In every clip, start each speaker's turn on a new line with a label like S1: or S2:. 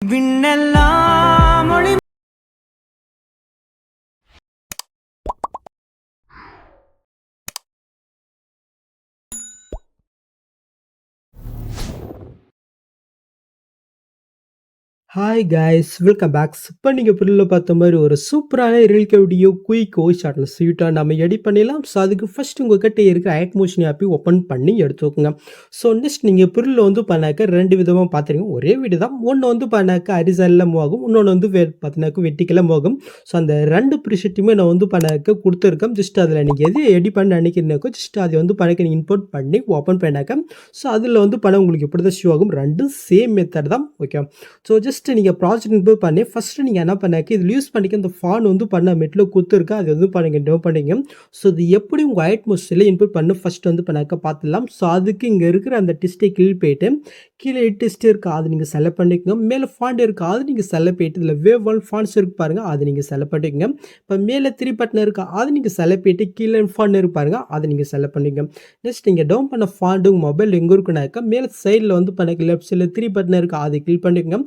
S1: விண்ணெல்லாம் ஒளி
S2: hi guys welcome back. இப்போ நீங்கள் பிரில் பார்த்த மாதிரி ஒரு சூப்பரான ரியல்கே வீடியோ குயிக் வாய்ஸ் சாட்டில் ஸ்வீட்டாக நம்ம எடிட் பண்ணிடலாம். ஸோ அதுக்கு ஃபஸ்ட் உங்கள் கிட்டே இருக்கிற ஆட்மோஷன் ஆப்பி ஓப்பன் பண்ணி எடுத்துக்கோங்க. ஸோ நெக்ஸ்ட் நீங்கள் பிரில் வந்து பண்ணாக்க ரெண்டு விதமாக பார்த்துருங்க. ஒரே வீடு தான். ஒன்று வந்து பண்ணாக்க அரிசலில் மூவ் ஆகும், இன்னொன்று வந்து பார்த்தினாக்க வெட்டிக்கெல்லாம் மூவ் ஆகும். ஸோ அந்த ரெண்டு ப்ரிஷெட்டுமே நான் வந்து பண்ணாக்க கொடுத்துருக்கேன். ஜஸ்ட் அதில் நீங்கள் எது எடிட் பண்ண நினைக்கிறீங்கனாக்கோ ஜஸ்ட் அதை வந்து பண்ணாக்க நீங்கள் இன்போர்ட் பண்ணி ஓப்பன் பண்ணாக்க ஸோ அதில் வந்து பண்ண உங்களுக்கு எப்படி தான் ஷோ ஆகும். ரெண்டும் சேம் மெத்தட் தான். ஓகே, ஸோ ஜஸ்ட் நீங்கள் ப்ராஜெக்ட் இன்போர்ட் பண்ணி ஃபஸ்ட்டு நீங்கள் என்ன பண்ணாக்க இதில் யூஸ் பண்ணிக்க இந்த ஃபான் வந்து பண்ண மெட்டில் கொடுத்துருக்கா அது வந்து பண்ணுங்க டோ பண்ணிங்க. ஸோ இது எப்படி உங்கள் அட்மோஸ்ஃபியரில் இன்புட் பண்ணி ஃபஸ்ட் வந்து பண்ணாக்க பார்த்துடலாம். ஸோ அதுக்கு இங்கே இருக்கிற அந்த டெஸ்ட்டை கீழே போயிட்டு கீழே டெஸ்ட் இருக்கா அது நீங்கள் செலக்ட் பண்ணிக்கோங்க. மேலே ஃபாண்ட் இருக்கா அது நீங்கள் செலக்ட் போயிட்டு இதில் வேவ் ஒன் ஃபாண்ட்ஸ் இருக்கு பாருங்கள் அது நீங்கள் செலக்ட் பண்ணிக்கோங்க. இப்போ மேலே 3 பட்டன் இருக்கா அது நீங்கள் செலக்ட் போயிட்டு கீழே ஃபாண்ட் இருக்கு பாருங்கள் அதை நீங்கள் செலக்ட் பண்ணிக்கோங்க. நெக்ஸ்ட் நீங்கள் டவுன் பண்ண ஃபாண்டு உங்கள் மொபைல் எங்கே இருக்குனாக்கா மேலே சைடில் வந்து பண்ண லெஃப்ட் சைடில் 3 பட்டன் இருக்கா அதை கிளிக் பண்ணிக்கோங்க.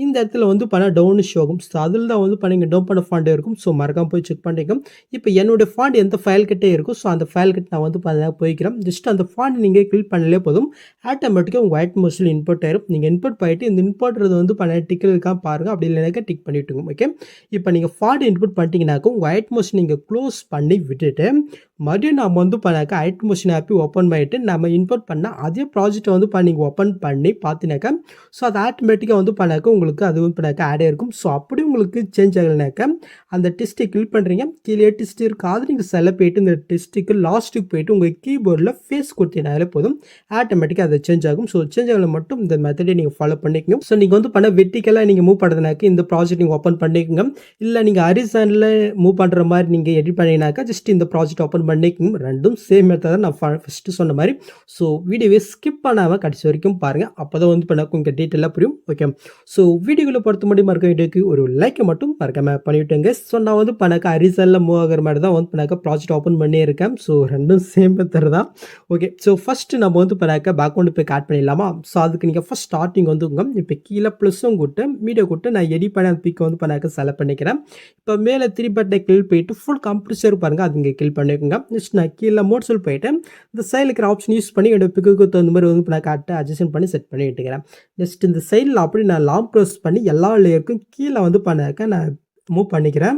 S2: இந்த இடத்துல வந்து பண்ண டவுன் ஷோ ஆகும். ஸோ அதில் தான் வந்து பண்ணிங்க டவுன் பண்ண ஃபாண்ட் இருக்கும். ஸோ மறக்காம போய் செக் பண்ணிக்கோங்க. இப்போ என்னோடய ஃபாண்ட் எந்த ஃபைல் கிட்டே இருக்கும். ஸோ அந்த ஃபைல் கிட்ட நான் வந்து போய்க்கிறேன். ஜஸ்ட் அந்த ஃபாண்ட் நீங்கள் கிளிக் பண்ணலே போதும் ஆட்டோமேட்டிக்காக உங்கள் அட்மோஸ்ஃபியரில் இன்போர்ட் ஆயிரும். நீங்கள் இன்போர்ட் பண்ணிட்டு இந்த இன்போர்ட்றது வந்து பண்ண டிக்கெட் இருக்கா பாருங்கள். அப்படி இல்லைனாக்கா டிக் பண்ணிவிட்டுங்க. ஓகே, இப்போ நீங்கள் ஃபாண்ட் இன்போர்ட் பண்ணிட்டீங்கன்னாக்கா உங்கள் அட்மோஸ்ஃபியர் நீங்கள் க்ளோஸ் பண்ணி விட்டுட்டு மறுபடியும் நம்ம வந்து பண்ணாக்க அட்மோஷன் ஆப்பி ஓப்பன் பண்ணிவிட்டு நம்ம இன்போர்ட் பண்ணால் அதே ப்ராஜெக்டை வந்து நீங்கள் ஓப்பன் பண்ணி பார்த்தினாக்கா ஸோ அது ஆட்டோமேட்டிக்காக வந்து பண்ணாக்க உங்களுக்கு அது வந்து பண்ணாக்க ஆடே இருக்கும். ஸோ அப்படி உங்களுக்கு சேஞ்ச் ஆகலைனாக்கா அந்த டெஸ்ட்டை கிளிக் பண்ணுறீங்க. கீழே டெஸ்ட் இருக்குது அது நீங்கள் செலக்ட் போயிட்டு இந்த டெஸ்ட்டுக்கு லாஸ்ட்டுக்கு போயிட்டு உங்கள் கீபோர்டில் ஃபேஸ் கொடுத்தீங்கனாலே போதும் ஆட்டோமேட்டிக்காக அது சேஞ்ச் ஆகும். ஸோ சேஞ்ச் ஆகலை மட்டும் இந்த மெத்தடை நீங்கள் ஃபாலோ பண்ணிக்கணும். ஸோ நீங்கள் வந்து பண்ண வெட்டிக்கெல்லாம் நீங்கள் மூவ் பண்ணுறதுனாக்க இந்த ப்ராஜெக்ட் நீங்கள் ஓப்பன் பண்ணிக்கோங்க. இல்லை நீங்கள் ஹரிசானில் மூவ் பண்ணுற மாதிரி நீங்கள் எடிட் பண்ணிங்கனாக்கா ஜஸ்ட் இந்த ப்ராஜெக்ட் ஓப்பன் பண்ணிக்கணும். ரெண்டும் சேம் மெத்தட் நான் ஃபஸ்ட்டு சொன்ன மாதிரி. ஸோ வீடியோவை ஸ்கிப் பண்ணாமல் கடைசி வரைக்கும் பாருங்கள். அப்போ தான் வந்து பண்ண கொஞ்சம் டீட்டெயிலாக புரியும். ஓகே, ஸோ வீடியோவில் பொறுத்த முடியும் மறக்க வீடியோக்கு ஒரு லைக்கை மட்டும் மறக்காமல் பண்ணிவிட்டுங்க. ஸோ நான் வந்து பண்ணாக்க அரிசலில் மூவ் ஆகிற மாதிரி தான் வந்து பண்ணாக்க ப்ராஜெக்ட் ஓப்பன் பண்ணியிருக்கேன். ஸோ ரெண்டும் சேம் மெத்தட் தான். ஓகே, ஸோ ஃபஸ்ட்டு நம்ம வந்து பண்ணாக்க பேக்ரவுண்ட் போய் ஆட் பண்ணிடலாமா. ஸோ அதுக்கு நீங்கள் ஃபஸ்ட் ஸ்டார்டிங் வந்துங்க. இப்போ கீழே ப்ளஸும் கூட்டு மீடியோ கூட்டு நான் எடிட் பண்ண பிக்கை வந்து பண்ணாக்க செலக்ட் பண்ணிக்கிறேன். இப்போ மேலே 3 பட்டனை கிளிக் போயிட்டு ஃபுல் கம்ப்ரஸர் பாருங்கள் அது இங்கே கிளிக் பண்ணிக்கோங்க. நெக்ஸ்ட் நான் கீழே மோட்ஸில் போயிட்டு இந்த சைடில் இருக்கிற ஆப்ஷன் யூஸ் பண்ணி என்னோட பிக்குக்கு தகுந்த மாதிரி வந்து நான் காட்டு அட்ஜஸ்ட் பண்ணி செட் பண்ணி விட்டுக்கிறேன். நெக்ஸ்ட் இந்த சைடில் அப்படி நான் லாங் ப்ரெஸ் பண்ணி எல்லா லேயருக்கும் கீழே வந்து பண்ணாக்க நான் மூவ் பண்ணிக்கிறேன்.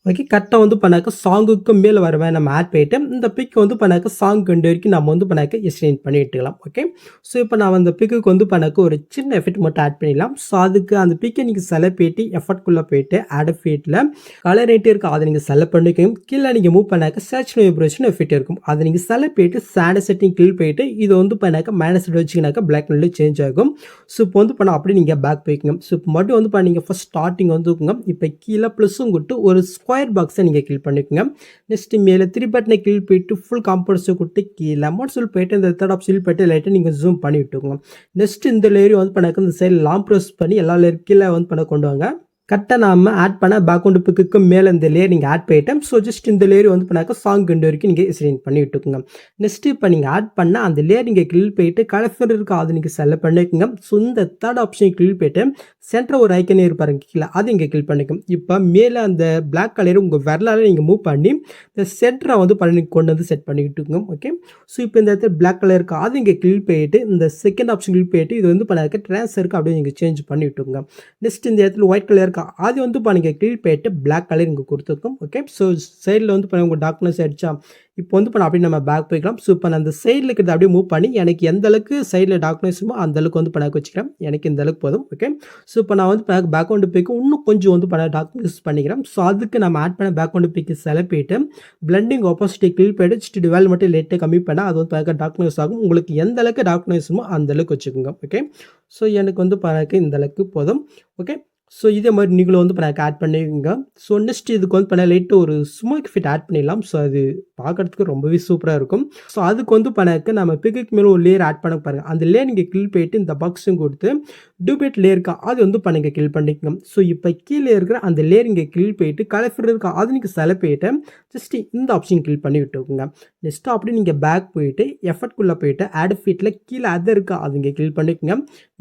S2: ஓகே, கரெக்டாக வந்து பண்ணாக்க சாங்குக்கு மேலே வரவேன் நம்ம ஆட் போயிட்டு இந்த பிக் வந்து பண்ணாக்க சாங் கொண்டு வரைக்கும் நம்ம வந்து பண்ணாக்க எக்ஸ்டெண்ட் பண்ணி விட்டுக்கலாம். ஓகே, ஸோ இப்போ நான் அந்த பிக்குக்கு வந்து பண்ணாக்க ஒரு சின்ன எஃபெக்ட் மட்டும் ஆட் பண்ணிடலாம். ஸோ அதுக்கு அந்த பிக்கை நீங்கள் செலக்ட் போயிட்டு எஃபர்ட்குள்ளே போயிட்டு ஆட் எஃபெக்ட்டில் கலர் ரேட்டே இருக்குது அதை நீங்கள் செலக்ட் பண்ணிக்கணும். கீழே நீங்கள் மூவ் பண்ணாக்க சர்ச் வைப்ரேஷன் எஃபெக்ட் இருக்கும் அதை நீங்கள் செலக்ட் போயிட்டு சாண்ட் செட்டிங் கிளிக் போயிட்டு இது வந்து பண்ணாக்க மைனஸ் வச்சிங்கனாக்கா பிளாக் கலரில் சேஞ்ச் ஆகும். ஸோ இப்போ வந்து பண்ணால் அப்படி நீங்கள் பேக் போய்க்கணும். ஸோ இப்போ மட்டும் வந்து பண்ணீங்க ஃபஸ்ட் ஸ்டார்டிங் வந்துக்குங்க. இப்போ கீழே ப்ளஸும் கொடுத்து ஒரு ஸ்கொயர் பாக்ஸை நீங்கள் கிளிக் பண்ணிக்கோங்க. நெக்ஸ்ட் மேலே 3 பட்டனை கிளிக் போயிட்டு ஃபுல் காம்பவுண்ட்ஸை கொடுத்து கீழே மோட்ஸில் போயிட்டு இந்த தேர்ட் ஆப்ஷன் போயிட்டு லைட்டாக நீங்கள் ஜூம் பண்ணி விட்டுக்கோங்க. நெக்ஸ்ட் இந்த லேயர் வந்து பண்ணாக்க இந்த சைடு லாங் ப்ரெஸ் பண்ணி எல்லா லேயர் கீழே வந்து பண்ண கொண்டு வாங்க. கரெக்டாக நம்ம ஆட் பண்ண பேக்ரவுண்ட் பிக்கு மேலே இந்த லேயர் நீங்கள் ஆட் பண்ணிட்டேன். ஸோ ஜஸ்ட் இந்த லேயர் வந்து பண்ணாக்க சாங் கொண்டு வரைக்கும் நீங்கள் எக்ஸ்டெண்ட் பண்ணி விட்டுக்கோங்க. நெக்ஸ்ட் இப்போ நீங்கள் ஆட் பண்ண அந்த லேயர் நீங்கள் கிளிக் போயிட்டு கலர் இருக்கா அது நீங்கள் செலக்ட் பண்ணிக்கோங்க. ஸோ இந்த தேர்ட் ஆப்ஷன் கிளிக் போயிட்டு சென்டர் ஒரு ஐக்கனே இருப்பாருங்க கீழே அது இங்கே கிளிக் பண்ணிக்கோங்க. இப்போ மேலே அந்த பிளாக் கலர் உங்கள் விரலால் நீங்கள் மூவ் பண்ணி இந்த சென்டரை வந்து பண்ணி கொண்டு வந்து செட் பண்ணிக்கிட்டுங்க. ஓகே, ஸோ இப்போ இந்த இடத்துல பிளாக் கலர் இருக்கா அது இங்கே கிளிக் போயிட்டு இந்த செகண்ட் ஆப்ஷன் கிளிக் போயிட்டு இது வந்து பண்ணாக்க ட்ரான்ஸ்ஃபருக்கு அப்படியே நீங்கள் சேஞ்ச் பண்ணி விட்டுங்க. நெக்ஸ்ட் இந்த இடத்துல ஒயிட் கலர் அது வந்து நீங்கள் கிளிக் போயிட்டு பிளாக் கலர் இங்கே கொடுத்துருக்கோம். ஓகே, ஸோ சைடில் வந்து உங்கள் டார்க்னஸ் ஆகிடுச்சா இப்போ வந்து அப்படி நம்ம பேக் போய்க்கலாம். ஸோ இப்போ நான் அந்த சைடில் இருக்கிறத அப்படியே மூவ் பண்ணி எனக்கு எந்த அளவுக்கு சைடில் டார்க்னஸுமோ அந்த அளவுக்கு வந்து பண்ண வச்சுக்கிறேன். எனக்கு இந்த அளவுக்கு போதும். ஓகே, ஸோ இப்போ நான் வந்து பேக்ரவுண்ட் பிக்கு இன்னும் கொஞ்சம் வந்து டார்க்னஸ் பண்ணிக்கிறேன். ஸோ அதுக்கு நம்ம ஆட் பண்ண பேக்ரவுண்ட் பிக்கு செலக்ட் போயிட்டு பிளண்டிங் ஆப்போசிட்டி கிளிக் போயிட்டு ஜஸ்ட் டிவெல் மட்டும் லேட்டாக கம்மி பண்ணால் அது வந்து டார்க்னஸ் ஆகும். உங்களுக்கு எந்த அளவுக்கு டார்க்னஸுமோ அந்த அளவுக்கு வச்சுக்கோங்க. ஓகே, ஸோ எனக்கு வந்து இந்த அளவுக்கு போதும். ஓகே, ஸோ இதே மாரி நீங்களும் வந்து பண்ணாக்க ஆட் பண்ணிக்கோங்க. ஸோ நெக்ஸ்ட் இதுக்கு வந்து பண்ண லைட்டா ஒரு ஸ்மோக் எஃபெக்ட் ஆட் பண்ணிடலாம். ஸோ அது பார்க்கறதுக்கு ரொம்பவே சூப்பரா இருக்கும். ஸோ அதுக்கு வந்து பண்ணாக்க நம்ம பிக்குக்கு மேல ஒரு லேயர் ஆட் பண்ண பாருங்க. அந்த லேயர் நீங்க கிளிக் பண்ணிட்டு இந்த பாக்ஸும் குடுத்து டூப்ளிகேட் லேயர் இருக்கா அது வந்து பண்ணீங்க கிளிக் பண்ணிக்கங்க. ஸோ இப்ப கீழ இருக்கிற அந்த லேயர் இங்க கிளிக் பண்ணிட்டு கலர் ஃபில்டர் இருக்கா அது நீங்க செலக்ட் பண்ணிட்டு ஜஸ்ட் இந்த ஆப்ஷன் கிளிக் பண்ணி விட்டுக்கோங்க. நெக்ஸ்ட் அப்படியே நீங்க பேக் போயிட்டு எஃபெக்ட்குள்ள போயிட்டு ஆட் எஃபெக்ட்ல கீழ அது இருக்கா அது இங்க கிளிக் பண்ணிக்கங்க.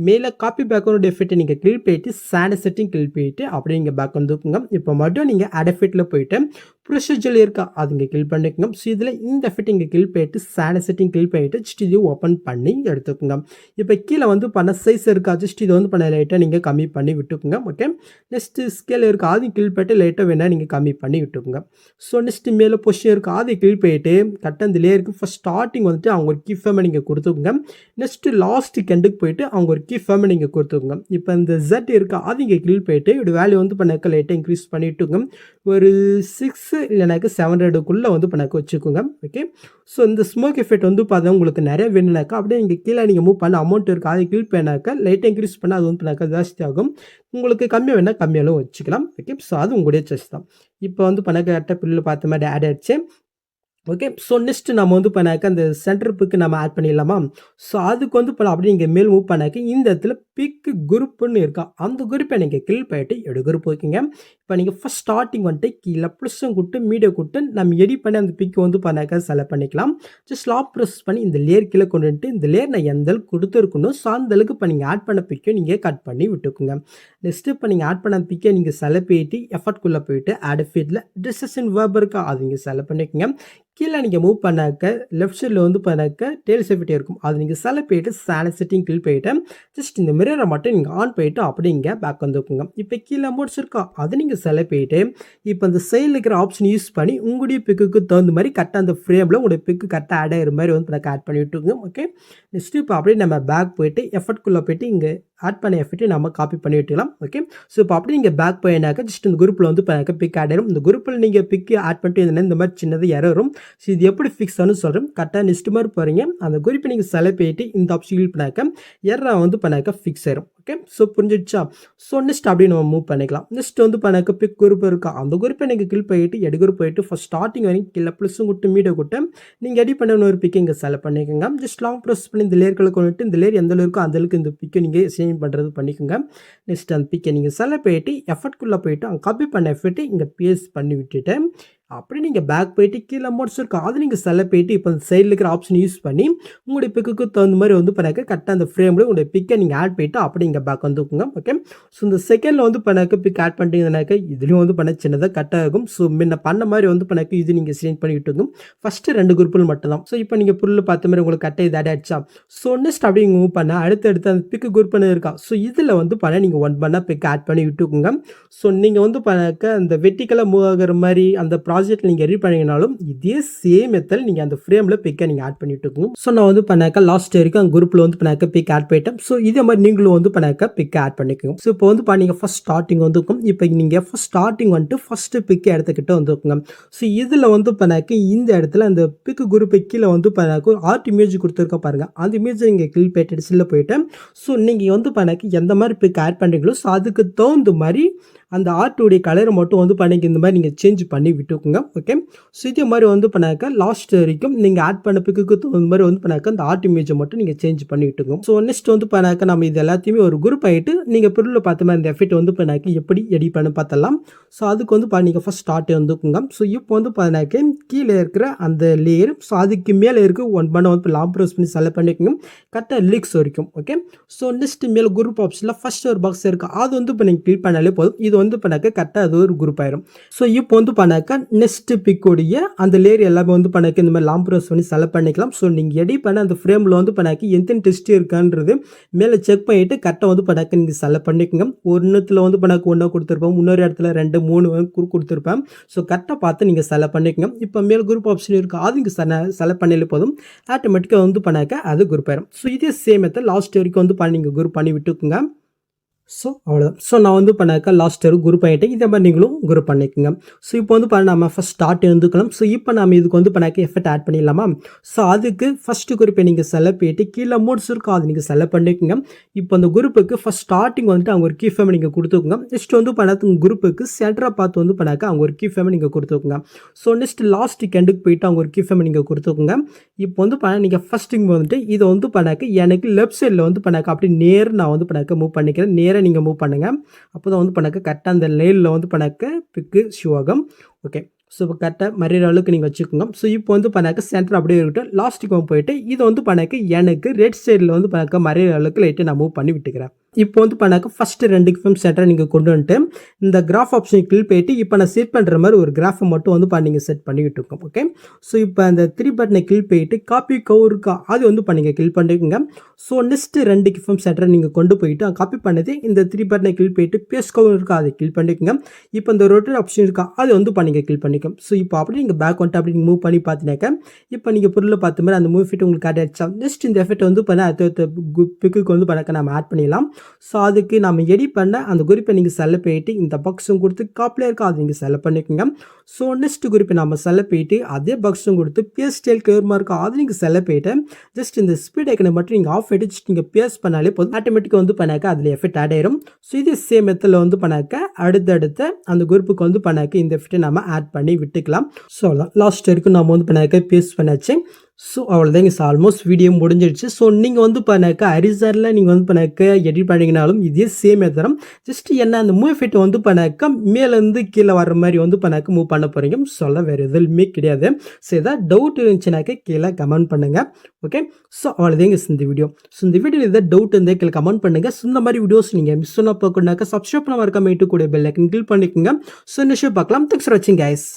S2: மேல காப்பி பேக்ரவுண்ட் எஃபெக்ட் நீங்க கிளிக் பண்ணிட்டு சாண்ட் செட்டிங் கிளிக் பண்ணிட்டு அப்படியே இங்க பேக் வந்துக்குங்க. இப்போ மட்டும் நீங்க ஆட் எஃபெக்ட்ல போயிட்டு ப்ரொசீஜர் இருக்கா அது இங்க கிளிக் பண்ணிக்கங்க. ஸோ இதுல இந்த எஃபெக்ட் இங்க கிளிக் பண்ணிட்டு சாண்ட் செட்டிங் கிளிக் பண்ணிட்டு ஜஸ்ட் இது ஓப்பன் பண்ணி எடுத்துக்கோங்க. இப்போ கீழ வந்து பண்ண சைஸ் இருக்கா ஜஸ்ட் இது வந்து பண்ண லைட்டா நீங்க கம்மி பண்ணி விட்டுக்குங்க. ஓகே. நெக்ஸ்ட் ஸ்கேல் இருக்கா அது கிளிக் பண்ணிட்டு லைட்டா வேணா நீங்க கம்மி பண்ணி விட்டுக்குங்க. ஸோ நெக்ஸ்ட் மேல பொசிஷன் இருக்கா அதை கிளிக் பண்ணிட்டு கரெக்டா இந்த லேயருக்கு ஃபர்ஸ்ட் ஸ்டார்டிங் வந்துட்டு அவங்க ஒரு கீ ஃப்ரேம் நீங்க கொடுத்துக்குங்க. நெக்ஸ்ட் லாஸ்ட் எண்டுக்கு போயிட்டு அவங்க ஒரு கீ ஃப்ரேம் நீங்க கொடுத்துக்குங்க. இப்போ இந்த Z இருக்கா அது இங்க கிளிக் பண்ணிட்டு இதோட வேல்யூ வந்து பண்ணாக்க லைட்டா இன்க்ரீஸ் பண்ணிட்டுங்க. ஒரு 6 இல்லைனாக்க 700க்குள்ள வந்து பண்ணாக்க வச்சுக்கோங்க. ஓகே. ஸோ இந்த ஸ்மோக் எஃபெக்ட் வந்து பார்த்தா உங்களுக்கு நிறைய வேணும்னாக்கா அப்படியே இங்கே கீழே நீங்கள் மூவ் பண்ண அமௌண்ட் இருக்குது அதை கிளிக் பண்ணாக்கா லைட்டாக இன்க்ரீஸ் பண்ணால் அது வந்து பண்ணாக்கா ஜாஸ்தி ஆகும். உங்களுக்கு கம்மியாக வேணால் கம்மியாலும் வச்சுக்கலாம். ஓகே. ஸோ அது உங்களுடைய சாய்ஸ் தான். இப்போ வந்து பண்ணாக்க கரெக்டாக பில்லில் பார்த்த மாதிரி ஆட் ஆயிடுச்சு. ஓகே. ஸோ நெக்ஸ்ட் நம்ம வந்து பண்ணாக்க அந்த சென்டர் பிக் நம்ம ஆட் பண்ணிடலாமா? ஸோ அதுக்கு வந்து அப்படியே இங்கே மேல் மூவ் பண்ணாக்க இந்த இடத்துல பிக் குரூப்னு இருக்கா அந்த குரூப்பை நீங்கள் கிளிக் பண்ணிட்டு எடு குரூப் வைக்கிங்க. இப்போ நீங்கள் ஃபர்ஸ்ட் ஸ்டார்டிங் வந்துட்டு கீழே ப்ளஸ்ஸும் கொடுத்து மீடியோ கொடுத்து நம்ம எடிட் பண்ணி அந்த பிக் வந்து பண்ணாக்க செலக்ட் பண்ணிக்கலாம். ஜஸ்ட் லாக் ப்ரெஸ் பண்ணி இந்த லேயர் கீழே கொண்டு வந்துட்டு இந்த லேயர் நான் எந்த அளவுக்கு கொடுத்துருக்கணும் ஸோ அந்த அளவுக்கு இப்போ நீங்கள் ஆட் பண்ண பிக்கை நீங்கள் கட் பண்ணி விட்டுக்குங்க. நெக்ஸ்ட் இப்போ நீங்கள் ஆட் பண்ண பிக்கை நீங்கள் செலக்ட் பண்ணிட்டு எஃபர்ட்குள்ளே போயிட்டு ஆட் ஃபீல்டில் டிஸ்கஷன் வேர்ப் இருக்கா அது நீங்கள் செலக்ட் பண்ணிக்கோங்க. கீழே நீங்கள் மூவ் பண்ணாக்க லெஃப்ட் சைடில் வந்து பண்ணாக்க டேல்ஸ் எஃபெக்ட் இருக்கும் அது நீங்கள் செலக்ட் பண்ணிட்டு சாண்ட் செட்டிங் கிளிக் பண்ணிட்டு ஜஸ்ட் இந்த மிரரை மட்டும் நீங்கள் ஆன் பண்ணிட்டு அப்படி இங்கே பேக் வந்துக்குங்க. இப்போ கீழே மோட்ஸ் இருக்கா அதை நீங்கள் செலக்ட் பண்ணிட்டு இப்போ இந்த சைடில் இருக்கிற ஆப்ஷன் யூஸ் பண்ணி உங்களுடைய பிக்குக்கு தகுந்த மாதிரி கரெக்டாக அந்த ஃப்ரேமில் உங்களுடைய பிக்கு கரெக்டாக ஆட் ஆகிற மாதிரி வந்து எனக்கு ஆட் பண்ணி விட்டுங்க. ஓகே. நெக்ஸ்ட் இப்போ அப்படியே நம்ம பேக் போயிட்டு எஃபர்ட்குள்ளே போயிட்டு இங்கே ஆட் பண்ண எஃபெக்ட்டை நம்ம காப்பி பண்ணி விட்டுக்கலாம். ஓகே. ஸோ இப்போ அப்படி நீங்கள் பேக் போயினாக்க ஜஸ்ட் இந்த குரூப்பில் வந்து பண்ணாக்க பிக் ஆட் ஆயிடும். இந்த குரூப்பில் நீங்கள் பிக் ஆட் பண்ணிட்டு இந்த மாதிரி சின்னது எரரும். ஸோ இது எப்படி ஃபிக்ஸ் ஆகும்னு சொல்கிறேன். கரெக்டாக நெக்ஸ்ட் மாதிரி போகிறீங்க அந்த குரூப்பை நீங்கள் செலக்ட் பண்ணிட்டு இந்த ஆப்ஷன் யூஸ் பண்ணாக்க எரர் வந்து பண்ணாக்க ஃபிக்ஸ் ஆயிரும். ஓகே. ஸோ புரிஞ்சிடுச்சா? ஸோ நெக்ஸ்ட் அப்படியே நம்ம மூவ் பண்ணிக்கலாம். நெக்ஸ்ட் வந்து பண்ணாக்க பிக் குரூப் இருக்கா அந்த குரூப்பை நீங்கள் கிளிக் பண்ணிட்டு எடு குரூப் போயிட்டு ஃபர்ஸ்ட் ஸ்டார்டிங் வரைக்கும் கீழே ப்ளஸும் கொடுத்து மீடியோ கொடுத்து நீங்கள் எடிட் பண்ண ஒரு பிக்கை இங்கே செலக்ட் பண்ணிக்கோங்க. ஜஸ்ட் லாங் ப்ரெஸ் பண்ணி இந்த லேயர்களை கொண்டுட்டு இந்த லேயர் எந்த அளவுக்கு அந்த அளவுக்கு இந்த பிக்கை நீங்கள் சேஞ்ச் பண்ணுறது பண்ணிக்கோங்க. நெக்ஸ்ட் அந்த பிக்கை நீங்கள் செலக்ட் பண்ணிட்டு எஃபர்ட்குள்ளே போயிட்டு அங்கே காப்பி பண்ண எஃபெக்ட்டை இங்கே பேஸ்ட் பண்ணி விட்டுட்டு அப்படி நீங்கள் பேக் போயிட்டு கீழே மோட்ஸ் இருக்கும் அது நீங்கள் செலக்ட் பண்ணிட்டு இப்போ அந்த சைடில் இருக்கிற ஆப்ஷன் யூஸ் பண்ணி உங்களுடைய பிக்குக்கு தகுந்த மாதிரி வந்து பண்ணாக்க கரெக்டாக அந்த ஃப்ரேமில் உங்களுடைய பிக்கை நீங்கள் ஆட் பண்ணிட்டு அப்படி இங்கே பேக் வந்துக்குங்க. ஓகே. ஸோ இந்த செகண்டில் வந்து பண்ணாக்க பிக் ஆட் பண்ணிட்டீங்கன்னாக்க இதுலேயும் வந்து பண்ண சின்னதாக கட் ஆகும். ஸோ முன்ன பண்ண மாதிரி வந்து பண்ணாக்க இது நீங்கள் சேஞ்ச் பண்ணி விட்டுக்கும். ஃபஸ்ட்டு 2 குரூப்பில் மட்டும்தான். ஸோ இப்போ நீங்கள் புல் பார்த்த மாதிரி உங்களுக்கு கரெக்டாக இது ஆட் ஆயிடுச்சா? ஸோ நெக்ஸ்ட் அப்படி மூவ் பண்ண அடுத்து அந்த பிக்கு குரூப் பண்ணி இருக்கா ஸோ இதில் வந்து பண்ண நீங்கள் ஒன் பண்ணால் பிக் ஆட் பண்ணி விட்டுக்குங்க. ஸோ நீங்கள் வந்து பண்ணாக்க அந்த வெர்டிக்கலாக மூவ் ஆகிற மாதிரி அந்த ப்ராஜெக்ட் நீங்கள் எடிட் பண்ணீங்கனாலும் இதே சேம் மெத்தட் நீங்கள் அந்த ஃப்ரேமில் பிக்கை நீங்கள் ஆட் பண்ணிட்டு இருக்கணும். ஸோ நான் வந்து பண்ணாக்க லாஸ்ட் வரைக்கும் அந்த குரூப்பில் வந்து பண்ணாக்க பிக் ஆட் பண்ணிட்டேன். ஸோ இதே மாதிரி நீங்களும் வந்து பண்ணாக்க பிக்கை ஆட் பண்ணிக்கோங்க. ஸோ இப்போ வந்து பண்ணீங்க ஃபர்ஸ்ட் ஸ்டார்டிங் வந்துருக்கும். இப்போ நீங்கள் ஃபர்ஸ்ட் ஸ்டார்டிங் வந்துட்டு ஃபர்ஸ்ட் பிக்கை எடுத்துக்கிட்டு வந்துருக்குங்க. ஸோ இதில் வந்து பண்ணாக்க இந்த இடத்துல அந்த பிக்கு குரூப்பை கீழே வந்து பண்ணாக்க ஒரு ஆர்ட் இமேஜ் கொடுத்துருக்க பாருங்கள் அந்த இமேஜை நீங்கள் கிளிக் பண்ணிட்டு சில்ல போயிட்டு ஸோ நீங்கள் வந்து பண்ணாக்க எந்த மாதிரி பிக் ஆட் பண்ணுறீங்களோ ஸோ அதுக்கு தகுந்த மாதிரி அந்த ஆர்ட்டுடைய கலரை மட்டும் வந்து பண்ணிக்க இந்த மாதிரி நீங்கள் சேஞ்ச் பண்ணி விட்டுக்குங்க. ஓகே. ஸோ இதே மாதிரி வந்து பண்ணாக்க லாஸ்ட் வரைக்கும் நீங்கள் ஆட் பண்ண பிக்குக்கு தகுந்த மாதிரி வந்து பண்ணாக்க அந்த ஆர்ட் இமேஜை மட்டும் நீங்கள் சேஞ்ச் பண்ணி விட்டுக்கோங்க. ஸோ நெக்ஸ்ட் வந்து பண்ணாக்க நம்ம இது எல்லாத்தையுமே ஒரு குரூப் ஆகிட்டு நீங்கள் பொருளில் பார்த்த மாதிரி அந்த எஃபெக்ட் வந்து பண்ணாக்க எப்படி எடிட் பண்ண பார்த்தலாம். ஸோ அதுக்கு வந்து நீங்கள் ஃபர்ஸ்ட் ஸ்டார்ட் வந்துக்குங்க. ஸோ இப்போ வந்து பண்ணாக்க கீழே இருக்கிற அந்த லேயர் ஸோ அதுக்கு மேலே இருக்க ஒன் பண்ண வந்து லாங் ப்ரெஸ் பண்ணி செலக்ட் பண்ணிக்கோங்க கரெக்டாக லிக்ஸ் வரைக்கும். ஓகே. ஸோ நெக்ஸ்ட் மேலே குரூப் ஆப்ஷனில் ஃபர்ஸ்ட் ஒரு பாக்ஸ் இருக்குது அது வந்து இப்போ நீங்கள் கிளிக் பண்ணாலே போதும். இது வந்து பண்ணாக்க கரெக்டாக அது ஒரு குரூப் ஆயிரும். ஸோ இப்போ வந்து பண்ணாக்க நெக்ஸ்ட் பிக்கோடைய அந்த லேயர் எல்லாமே வந்து பண்ணாக்க இந்த மாதிரி லாங் ப்ரெஸ் பண்ணி செலக்ட் பண்ணிக்கலாம். ஸோ நீங்கள் எடிட் பண்ண அந்த ஃப்ரேமில் வந்து பண்ணாக்க எத்தனை டெஸ்ட் இருக்கான்றது மேலே செக் பண்ணிட்டு கரெக்டாக வந்து பண்ணாக்க நீங்கள் செலக்ட் பண்ணிக்கோங்க. ஒன்றுத்தில் வந்து பண்ணாக்க 1 கொடுத்துருப்பேன் இன்னொரு இடத்துல 2 3 கொடுத்துருப்பேன். ஸோ கரெக்டாக பார்த்து நீங்கள் செலக்ட் பண்ணிக்கோங்க. இப்போ மேல் குரூப் ஆப்ஷன் இருக்குது அது நீங்கள் செலக்ட் பண்ணாலே போதும் ஆட்டோமேட்டிக்காக வந்து பண்ணாக்க அது குரூப் ஆயிரும். ஸோ இதே சேம் மெத்தட் லாஸ்ட் வரைக்கும் வந்து நீங்கள் குரூப் பண்ணி விட்டுக்குங்க. ஸோ அவ்வளோதான். ஸோ நான் வந்து பண்ணாக்கா லாஸ்ட் இயர் குரூப் ஆகிட்டேன். இதே மாதிரி நீங்களும் குரூப் பண்ணிக்கோங்க. ஸோ இப்போ வந்து பண்ண நம்ம ஃபஸ்ட் ஸ்டார்ட் இருந்துக்கலாம். ஸோ இப்போ நம்ம இதுக்கு வந்து பண்ணாக்க எஃபெக்ட் ஆட் பண்ணிடலாமா? ஸோ அதுக்கு ஃபஸ்ட்டு குரூப்பை நீங்கள் செலக்ட் பண்ணிட்டு கீழே மோட்ஸ் இருக்கும் அதை நீங்கள் செலக்ட் பண்ணிக்கோங்க. இப்போ அந்த குரூப்புக்கு ஃபஸ்ட் ஸ்டார்டிங் வந்துட்டு அவங்க ஒரு கீ ஃபேமை நீங்கள் கொடுத்துக்கோங்க. நெக்ஸ்ட் வந்து பண்ணாக்க உங்கள் குரூப்புக்கு சென்டராக பார்த்து வந்து பண்ணாக்க அவங்க ஒரு கீ ஃபேமை நீங்கள் கொடுத்துக்கோங்க. ஸோ நெக்ஸ்ட் லாஸ்ட்டுக்கு எண்டுக்கு போயிட்டு அவங்க ஒரு கீ ஃபேமை நீங்கள் கொடுத்துக்கோங்க. இப்போ வந்து பண்ண நீங்கள் ஃபஸ்ட்டிங் வந்துட்டு இதை வந்து பண்ணாக்க எனக்கு லெஃப்ட் சைடில் வந்து பண்ணாக்க அப்படி நேர் நான் வந்து பண்ணாக்க மூவ் பண்ணிக்கிறேன். நேராக நீங்கள் மூவ் பண்ணுங்கள். அப்போ தான் வந்து பண்ணாக்க கரெக்டாக அந்த லைனில் வந்து பண்ணாக்க பிக்கு ஷூ ஆகும். ஓகே. ஸோ இப்போ கரெக்டாக மறையிற அளவுக்கு நீங்கள் வச்சுக்கோங்க. ஸோ இப்போ வந்து பண்ணாக்க சென்டர் அப்படியே இருக்கட்டும். லாஸ்ட்டுக்கு போயிட்டு இதை வந்து பண்ணாக்க எனக்கு ரெட் சைடில் வந்து பண்ணாக்க மறையிற அளவுக்கு லைட்டு நான் மூவ் பண்ணி விட்டுக்கிறேன். இப்போ வந்து பண்ணாக்க ஃபஸ்ட்டு 2 ஃபிலிம் சென்டரை நீங்கள் கொண்டு வந்துட்டு இந்த கிராஃப் ஆப்ஷன் கிளிக் போயிட்டு இப்போ நான் செட் பண்ணுற மாதிரி ஒரு கிராஃபை மட்டும் வந்து நீங்கள் செட் பண்ணி விட்டுருக்கோம். ஓகே. ஸோ இப்போ அந்த 3 பட்டனை கிளிக் போயிட்டு காப்பி கவர் இருக்கா அது வந்து நீங்கள் கிளிக் பண்ணிக்கோங்க. ஸோ நெக்ஸ்ட்டு 2 ஃபிலிம் சென்டரை நீங்கள் கொண்டு போயிட்டு காப்பி பண்ணது இந்த 3 பட்டனை கிளிக் போயிட்டு பேஸ்ட் கவர் இருக்கா அதை கிளிக் பண்ணிக்கோங்க. இப்போ இந்த ரொட்டேட் ஆப்ஷன் இருக்கா அது வந்து நீங்கள் கிளிக் பண்ணிக்கோங்க. ஸோ இப்போ அப்படி நீங்கள் பேக் வந்துட்டு அப்படி நீங்கள் மூவ் பண்ணி பார்த்தீங்கன்னாக்கா இப்போ நீங்கள் பொருளை பார்த்த மாதிரி அந்த மூவ் ஃபிட் உங்களுக்கு காட்டிடுச்சா. நெக்ஸ்ட் இந்த எஃபெக்ட் வந்து அடுத்த பிக்குக்கு வந்து நம்ம ஆட் பண்ணிடலாம். ஸோ அதுக்கு நம்ம எடிட் பண்ண அந்த குரூப்பை நீங்கள் செலக்ட் பண்ணிட்டு இந்த பாக்ஸும் கொடுத்து காப்பில் இருக்கா அது நீங்கள் செலக்ட் பண்ணிக்கோங்க. ஸோ நெக்ஸ்ட் குரூப்பை நம்ம செலக்ட் பண்ணிட்டு அதே பாக்ஸும் கொடுத்து பேஸ்ட் ஸ்டைல் கிளியர்மாக இருக்கா அது நீங்கள் செலக்ட் பண்ணிட்டு ஜஸ்ட் இந்த ஸ்பீட் ஐக்கனை மட்டும் நீங்கள் ஆஃப் ஆகிட்டு நீங்கள் பேஸ்ட் பண்ணாலே போதும் ஆட்டோமேட்டிக்காக வந்து அதில் எஃபெக்ட் ஆட் ஆயிரும். ஸோ இதே சேம் மெத்தடில் வந்து அடுத்தடுத்த அந்த குரூப்புக்கு வந்து இந்த எஃபெக்ட்டை நம்ம ஆட் பண்ணி விட்டுக்கலாம். ஸோ அவ்வளோதான். லாஸ்ட் வரைக்கும் நம்ம வந்து பேஸ்ட் பண்ணாச்சு. ஸோ அவ்வளோதாங்க. ஸோ ஆல்மோஸ்ட் வீடியோ முடிஞ்சிடுச்சு. ஸோ நீங்கள் வந்து அரிசரில் நீங்கள் வந்து எடிட் பண்ணிங்கனாலும் இதே சேம் மெத்தடம் ஜஸ்ட் என்ன அந்த மூவ் எஃபெக்ட் வந்து மேலேருந்து கீழே வர்ற மாதிரி வந்து மூவ் பண்ண போகிறீங்க. சொல்ல வேறு எதுவுமே கிடையாது. ஸோ எதாவது டவுட் இருந்துச்சுனாக்கா கீழே கமெண்ட் பண்ணுங்கள். ஓகே. ஸோ அவ்வளோதாங்க இந்த வீடியோ. ஸோ இந்த வீடியோவில் எதாவது டவுட் இருந்தால் கீழே கமெண்ட் பண்ணுங்கள். ஸோ இந்த மாதிரி வீடியோஸ் நீங்கள் மிஸ் பண்ண போக்கணுனாக்கா சப்ஸ்கிரைப் பண்ண மறக்காம கூட பெல் ஐக்கன் கிளிக் பண்ணிக்கோங்க. ஸோ இந்த ஷோ பார்க்கலாம். தேங்க்ஸ் ஃபார் வாட்சிங் கைஸ்.